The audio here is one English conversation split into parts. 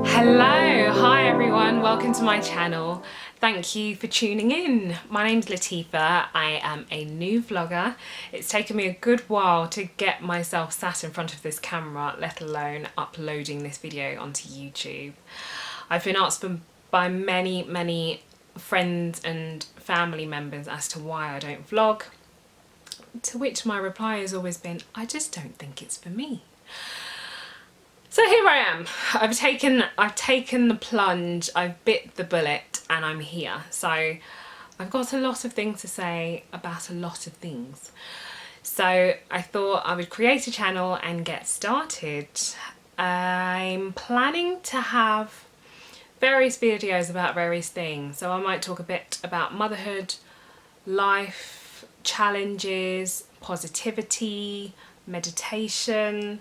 Hello, hi everyone, welcome to my channel. Thank you for tuning in. My name's Latifa, I am a new vlogger. It's taken me a good while to get myself sat in front of this camera, let alone uploading this video onto YouTube. I've been asked by many friends and family members as to why I don't vlog, to which my reply has always been, I just don't think it's for me. So here I am. I've taken the plunge, I've bit the bullet, and I'm here. So I've got a lot of things to say about a lot of things. So I thought I would create a channel and get started. I'm planning to have various videos about various things. So I might talk a bit about motherhood, life, challenges, positivity, meditation.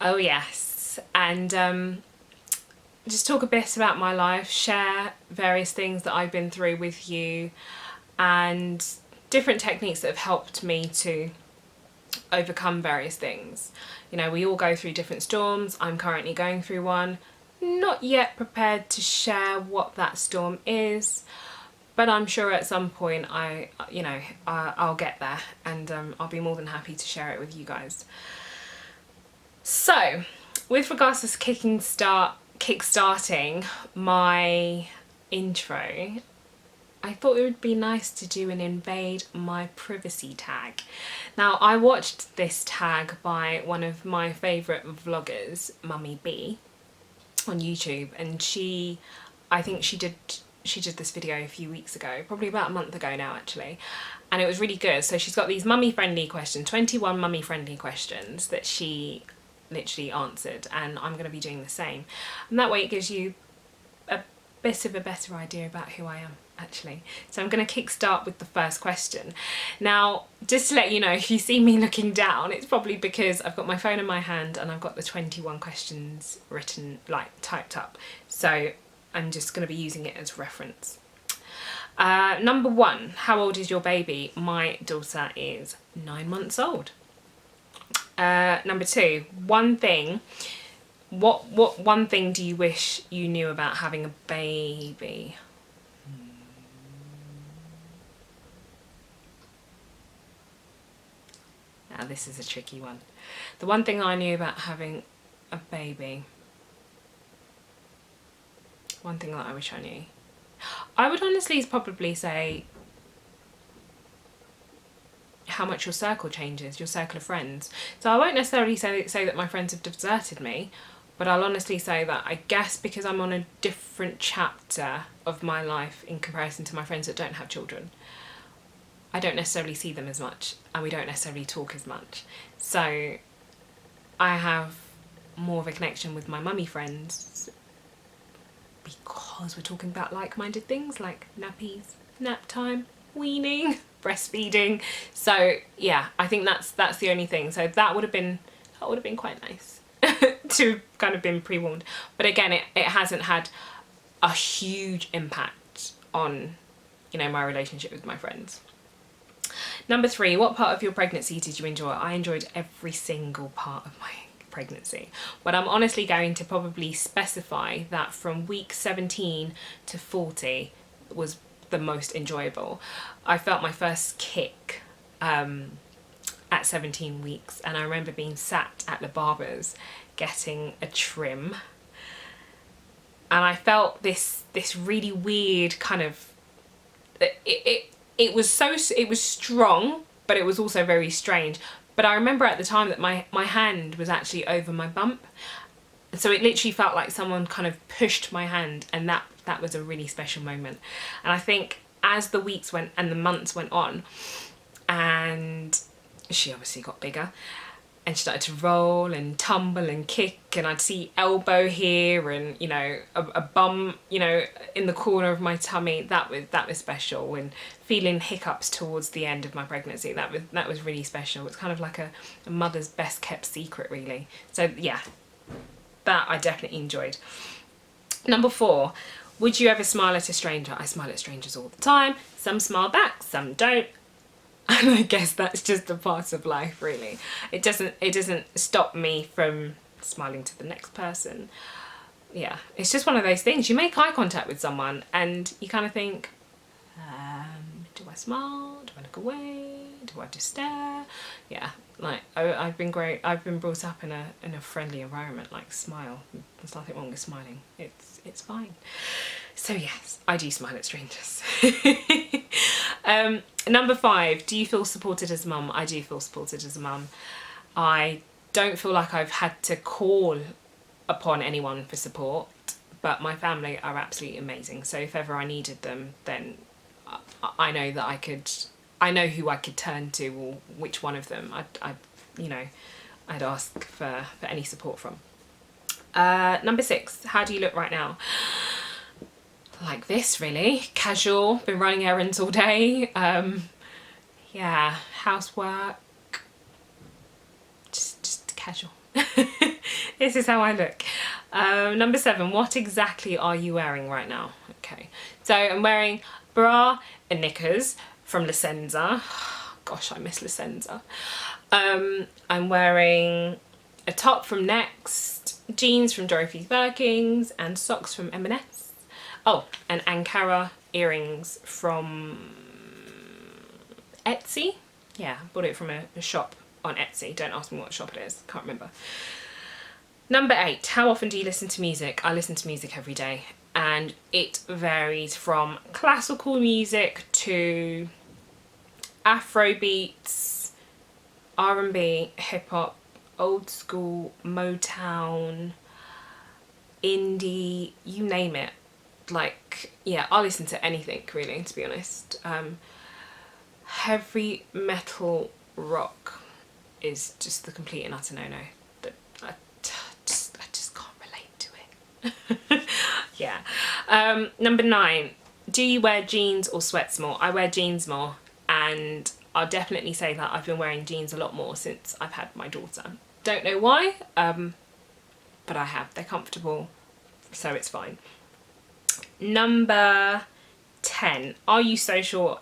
Oh yes, and just talk a bit about my life, share various things that I've been through with you and different techniques that have helped me to overcome various things. You know, we all go through different storms. I'm currently going through one. Not yet prepared to share what that storm is, but I'm sure at some point I'll get there, and I'll be more than happy to share it with you guys. So, with regards to kickstarting my intro, I thought it would be nice to do an Invade my privacy tag. Now, I watched this tag by one of my favourite vloggers, Mummy B, on YouTube, and I think she did this video a few weeks ago, probably about a month ago now actually, and it was really good. So she's got these mummy friendly questions, 21 mummy friendly questions that she literally answered, and I'm going to be doing the same, and that way it gives you a bit of a better idea about who I am actually. So I'm going to kickstart with the first question. Now, just to let you know, if you see me looking down, it's probably because I've got my phone in my hand and I've got the 21 questions written, like typed up, so I'm just going to be using it as reference. Number one, how old is your baby? My daughter is 9 months old. Number two, one thing, what one thing do you wish you knew about having a baby? Now this is a tricky one. The one thing I knew about having a baby, one thing that I wish I knew, I would honestly probably say how much your circle changes, your circle of friends. So I won't necessarily say that my friends have deserted me, but I'll honestly say that I guess because I'm on a different chapter of my life in comparison to my friends that don't have children, I don't necessarily see them as much, and we don't necessarily talk as much. So I have more of a connection with my mummy friends because we're talking about like-minded things like nappies, nap time, weaning, breastfeeding. So yeah, I think that's the only thing. So that would have been quite nice to kind of been pre-warned. But again, it hasn't had a huge impact on, you know, my relationship with my friends. Number three, what part of your pregnancy did you enjoy? I enjoyed every single part of my pregnancy, but I'm honestly going to probably specify that from week 17 to 40 was the most enjoyable. I felt my first kick at 17 weeks, and I remember being sat at the barber's getting a trim, and I felt this really weird kind of, it was strong, but it was also very strange. But I remember at the time that my hand was actually over my bump, so it literally felt like someone kind of pushed my hand, and that was a really special moment. And I think as the weeks went and the months went on, and she obviously got bigger, and she started to roll and tumble and kick, and I'd see elbow here and, you know, a bum, you know, in the corner of my tummy. That was special. And feeling hiccups towards the end of my pregnancy, that was really special. It's kind of like a mother's best kept secret, really. So yeah, that I definitely enjoyed. Number four, would you ever smile at a stranger? I smile at strangers all the time. Some smile back, some don't. And I guess that's just a part of life, really. It doesn't stop me from smiling to the next person. yeah, it's just one of those things. You make eye contact with someone and you kind of think, do I smile? Do I look away? Do I just stare? Yeah, like I've been brought up in a friendly environment. Like, smile. There's nothing wrong with smiling. It's fine. So yes, I do smile at strangers. Number 5, do you feel supported as a mum? I do feel supported as a mum. I don't feel like I've had to call upon anyone for support, but my family are absolutely amazing. So if ever I needed them, then I know that I know who I could turn to, or which one of them I'd ask for any support from. Number 6, how do you look right now? Like this, really. Casual, been running errands all day. Yeah, housework. Just casual. This is how I look. Number 7, what exactly are you wearing right now? Okay, so I'm wearing bra and knickers from Licenza. Gosh, I miss Licenza. I'm wearing a top from Next, jeans from Dorothy Birkins, and socks from M&S. Oh, and Ankara earrings from Etsy. Yeah, bought it from a shop on Etsy. Don't ask me what shop it is, can't remember. Number 8, how often do you listen to music? I listen to music every day, and it varies from classical music to Afro beats, R&B, hip hop, old school, Motown, indie, you name it. Like, yeah, I'll listen to anything really, to be honest. Heavy metal rock is just the complete and utter no-no. I just can't relate to it. Yeah. Number 9, do you wear jeans or sweats more? I wear jeans more, and I'll definitely say that I've been wearing jeans a lot more since I've had my daughter. Don't know why, but I have. They're comfortable, so it's fine. Number 10, are you social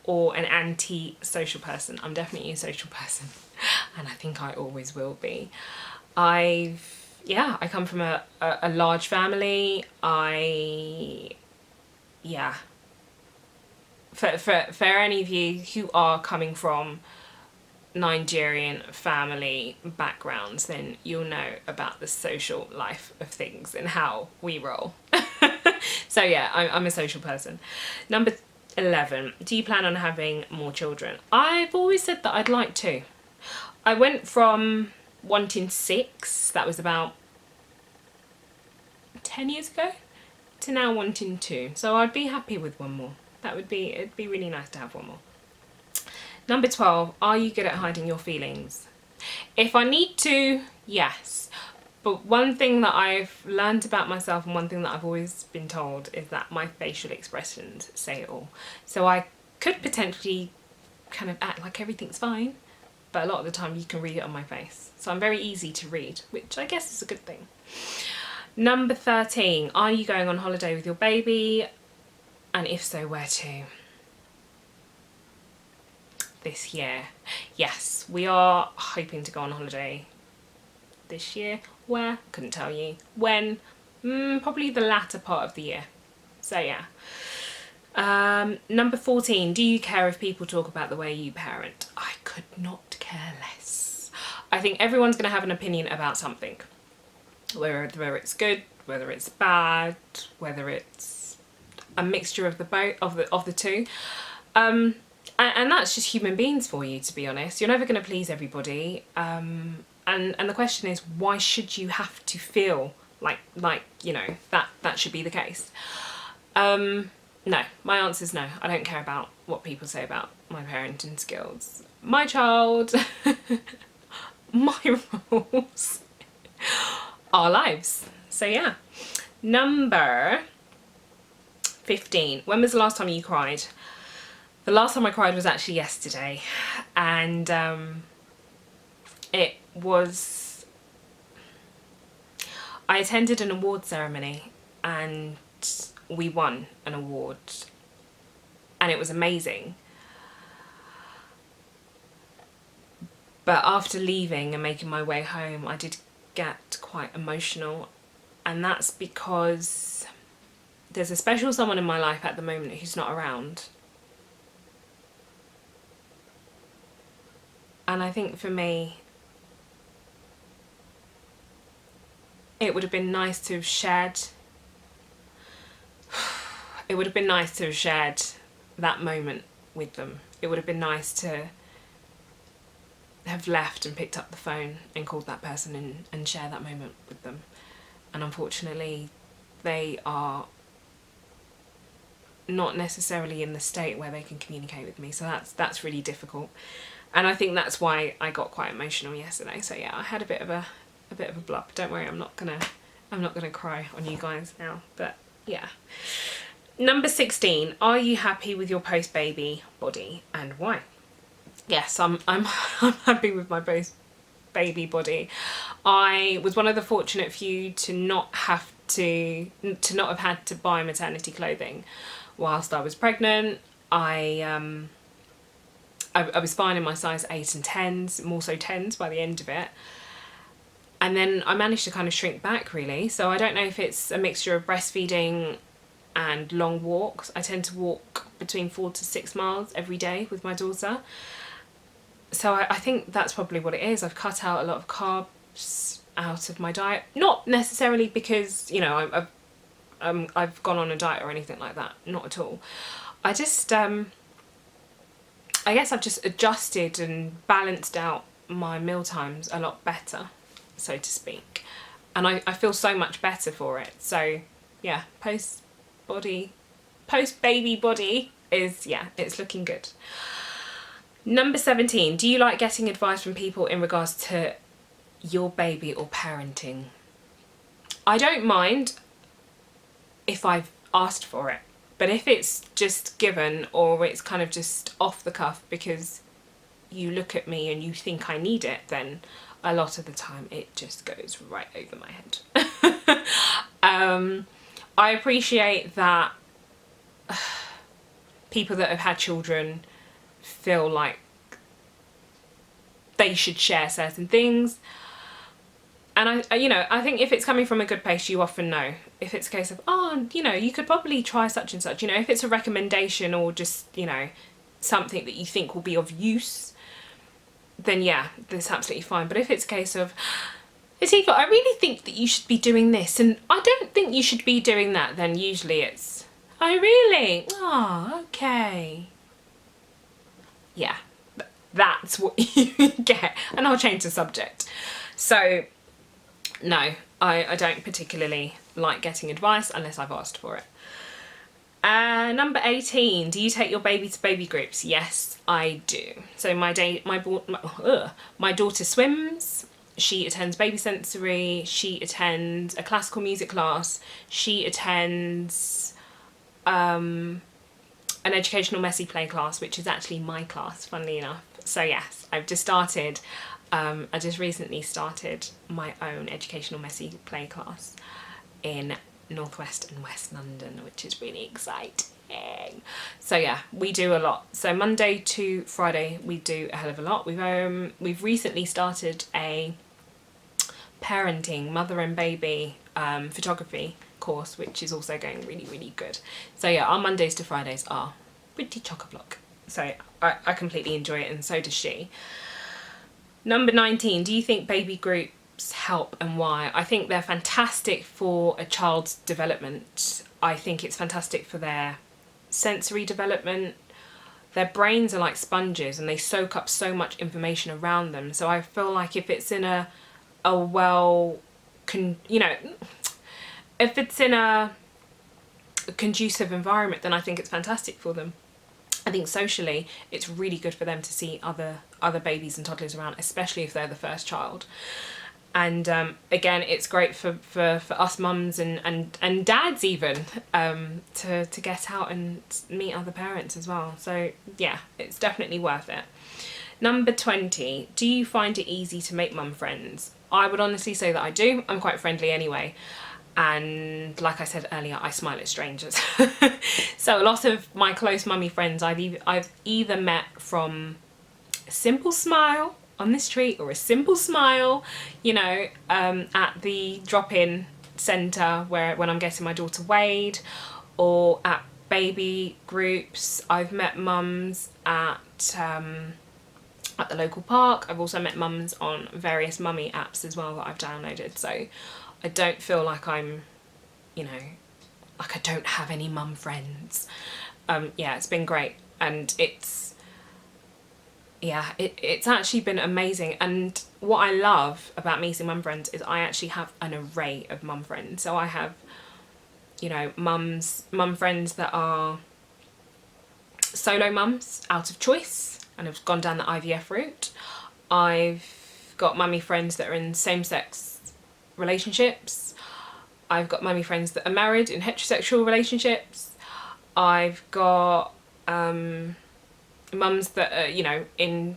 or an anti-social person? I'm definitely a social person, and I think I always will be. I come from a large family. For any of you who are coming from Nigerian family backgrounds, then you'll know about the social life of things and how we roll. So yeah, I'm a social person. Number 11, do you plan on having more children? I've always said that I'd like to. I went from wanting 6, that was about 10 years ago, to now wanting 2. So I'd be happy with one more. It'd be really nice to have one more. Number 12, are you good at hiding your feelings? If I need to, yes. But one thing that I've learned about myself, and one thing that I've always been told, is that my facial expressions say it all. So I could potentially kind of act like everything's fine, but a lot of the time you can read it on my face. So I'm very easy to read, which I guess is a good thing. Number 13, are you going on holiday with your baby? And if so, where to? This year. Yes, we are hoping to go on holiday this year. Where? Couldn't tell you. When? Probably the latter part of the year. So yeah. Number 14, do you care if people talk about the way you parent? I could not care less. I think everyone's going to have an opinion about something. Whether it's good, whether it's bad, whether it's a mixture of the two. And that's just human beings for you, to be honest. You're never going to please everybody. And the question is, why should you have to feel like that should be the case? No, my answer is no. I don't care about what people say about my parenting skills. My child, my rules, our lives. So yeah. Number 15, when was the last time you cried? The last time I cried was actually yesterday, and it was, I attended an award ceremony and we won an award, and it was amazing. But after leaving and making my way home, I did get quite emotional, And that's because there's a special someone in my life at the moment who's not around. And I think for me, it would have been nice to have shared, it would have been nice to have shared that moment with them. It would have been nice to have left and picked up the phone and called that person and share that moment with them. And unfortunately, they are not necessarily in the state where they can communicate with me. So that's really difficult. And I think that's why I got quite emotional yesterday. So yeah, I had a bit of a blub. Don't worry, I'm not gonna cry on you guys now. But yeah. Number 16, are you happy with your post-baby body and why? Yes, I'm happy with my post-baby body. I was one of the fortunate few to not have had to buy maternity clothing whilst I was pregnant. I was fine in my size 8 and 10s, more so 10s by the end of it. And then I managed to kind of shrink back really. So I don't know if it's a mixture of breastfeeding and long walks. I tend to walk between 4 to 6 miles every day with my daughter. So I think that's probably what it is. I've cut out a lot of carbs out of my diet. Not necessarily because, you know, I've gone on a diet or anything like that. Not at all. I just... I guess I've just adjusted and balanced out my meal times a lot better, so to speak. And I feel so much better for it. So yeah, post-baby body is, yeah, it's looking good. Number 17, do you like getting advice from people in regards to your baby or parenting? I don't mind if I've asked for it. But if it's just given or it's kind of just off the cuff because you look at me and you think I need it, then a lot of the time it just goes right over my head. I appreciate that people that have had children feel like they should share certain things. And I think if it's coming from a good place, you often know. If it's a case of, oh, you know, you could probably try such and such, you know, if it's a recommendation or just, you know, something that you think will be of use, then yeah, that's absolutely fine. But if it's a case of, Latifa, I really think that you should be doing this and I don't think you should be doing that, then usually it's, oh really? Oh, okay. Yeah, that's what you get. And I'll change the subject. So no, I don't particularly like getting advice unless I've asked for it. Number 18, do you take your baby to baby groups? Yes, I do. So my daughter swims, she attends baby sensory, she attends a classical music class, she attends an educational messy play class, which is actually my class, funnily enough. So yes, I've just started. I just recently started my own educational messy play class in Northwest and West London, which is really exciting. So yeah, we do a lot. So Monday to Friday we do a hell of a lot. We've recently started a parenting, mother and baby photography course, which is also going really, really good. So yeah, our Mondays to Fridays are pretty chock-a-block. So I completely enjoy it and so does she. Number 19, do you think baby groups help and why? I think they're fantastic for a child's development. I think it's fantastic for their sensory development. Their brains are like sponges and they soak up so much information around them. So I feel like if it's in if it's in a conducive environment, then I think it's fantastic for them. I think socially it's really good for them to see other babies and toddlers around, especially if they're the first child. And again, it's great for us mums and dads even to get out and meet other parents as well. So yeah, it's definitely worth it. Number 20, do you find it easy to make mum friends? I would honestly say that I do. I'm quite friendly anyway. And like I said earlier, I smile at strangers. So a lot of my close mummy friends I've either met from a simple smile on the street or a simple smile, you know, at the drop-in centre where when I'm getting my daughter weighed, or at baby groups. I've met mums at the local park. I've also met mums on various mummy apps as well that I've downloaded. So I don't feel like I'm, you know, like I don't have any mum friends. Yeah, it's been great, and it's actually been amazing. And what I love about meeting mum friends is I actually have an array of mum friends. So I have, you know, mum friends that are solo mums out of choice and have gone down the IVF route. I've got mummy friends that are in same-sex relationships. I've got mummy friends that are married in heterosexual relationships. I've got mums that are, you know, in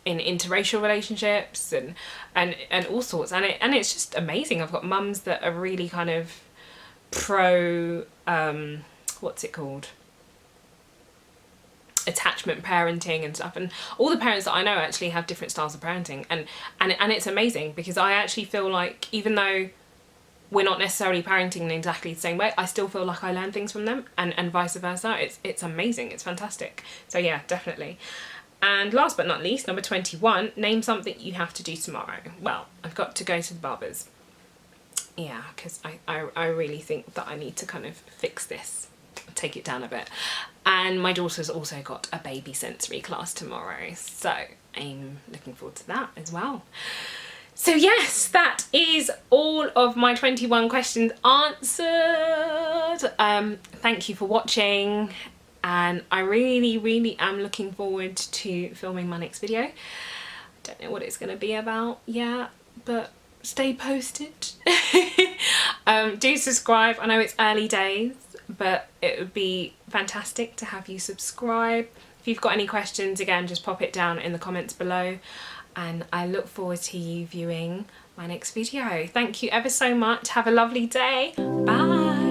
interracial relationships and all sorts, and it's just amazing. I've got mums that are really kind of pro what's it called, attachment parenting and stuff, and all the parents that I know actually have different styles of parenting, and it's amazing, because I actually feel like even though we're not necessarily parenting in exactly the same way, I still feel like I learn things from them, and vice versa. It's amazing, it's fantastic. So yeah, definitely. And last but not least, number 21, name something you have to do tomorrow. Well, I've got to go to the barber's. Yeah, because I really think that I need to kind of fix this, take it down a bit. And my daughter's also got a baby sensory class tomorrow, so I'm looking forward to that as well. So yes, that is all of my 21 questions answered. Thank you for watching, and I really am looking forward to filming my next video. I don't know what it's going to be about yet, but stay posted. Do subscribe. I know it's early days, but it would be fantastic to have you subscribe. If you've got any questions, again, just pop it down in the comments below, and I look forward to you viewing my next video. Thank you ever so much. Have a lovely day. Bye.